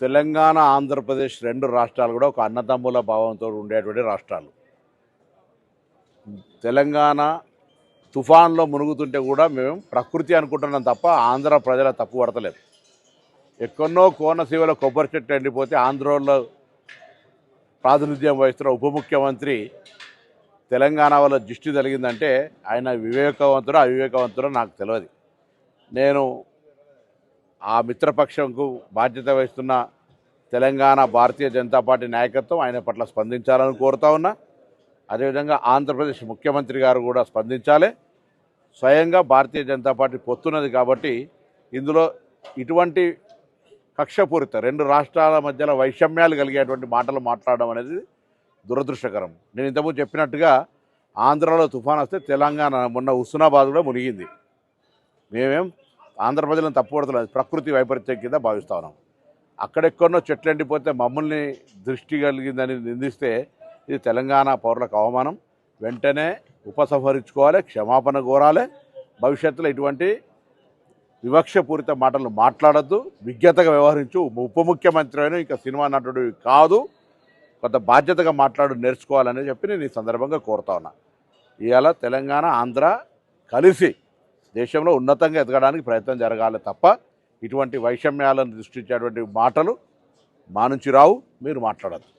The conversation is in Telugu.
తెలంగాణ ఆంధ్రప్రదేశ్ రెండు రాష్ట్రాలు కూడా ఒక అన్నదమ్ముల భావంతో ఉండేటువంటి రాష్ట్రాలు. తెలంగాణ తుఫాన్లో మునుగుతుంటే కూడా మేము ప్రకృతి అనుకుంటున్నాం తప్ప ఆంధ్ర ప్రజల తప్పు పడతలేదు. ఎక్కడో కోనసీమలో కొబ్బరి చెట్టు ఎండిపోతే ఆంధ్రలో ప్రాతినిధ్యం వహిస్తున్న ఉప ముఖ్యమంత్రి తెలంగాణ వల్ల దృష్టి జరిగిందంటే ఆయన వివేకవంతుడో అవివేకవంతుడో నాకు తెలియదు. నేను ఆ మిత్రపక్షంకు బాధ్యత వహిస్తున్న తెలంగాణ భారతీయ జనతా పార్టీ నాయకత్వం ఆయన పట్ల స్పందించాలని కోరుతా ఉన్నా. అదేవిధంగా ఆంధ్రప్రదేశ్ ముఖ్యమంత్రి గారు కూడా స్పందించాలి. స్వయంగా భారతీయ జనతా పార్టీ పొత్తున్నది కాబట్టి ఇందులో ఇటువంటి కక్షపూరిత రెండు రాష్ట్రాల మధ్యలో వైషమ్యాలు కలిగేటువంటి మాటలు మాట్లాడడం అనేది దురదృష్టకరం. నేను ఇంతకుముందు చెప్పినట్టుగా ఆంధ్రాలో తుఫాన్ వస్తే తెలంగాణ మొన్న హుస్నాబాద్ కూడా మునిగింది. మేమేం ఆంధ్ర ప్రజలను తప్పుపడతలేదు, ప్రకృతి వైపరీత్యం కింద భావిస్తా ఉన్నాం. అక్కడెక్కడో చెట్లు ఎండిపోతే మమ్మల్ని దృష్టి కలిగిందని నిందిస్తే ఇది తెలంగాణ పౌరులకు అవమానం. వెంటనే ఉపసంహరించుకోవాలి, క్షమాపణ కోరాలి. భవిష్యత్తులో ఇటువంటి వివక్షపూరిత మాటలు మాట్లాడద్దు, విజ్ఞతగా వ్యవహరించు. ఉప ముఖ్యమంత్రి అయినా ఇంకా సినిమా నటుడు కాదు, కొంత బాధ్యతగా మాట్లాడు నేర్చుకోవాలని చెప్పి నేను ఈ సందర్భంగా కోరుతా ఉన్నా. ఇవాళ తెలంగాణ ఆంధ్ర కలిసి దేశంలో ఉన్నతంగా ఎదగడానికి ప్రయత్నం జరగాలి తప్ప ఇటువంటి వైషమ్యాలను సృష్టించేటువంటి మాటలు మా నుంచి రావు, మీరు మాట్లాడద్దు.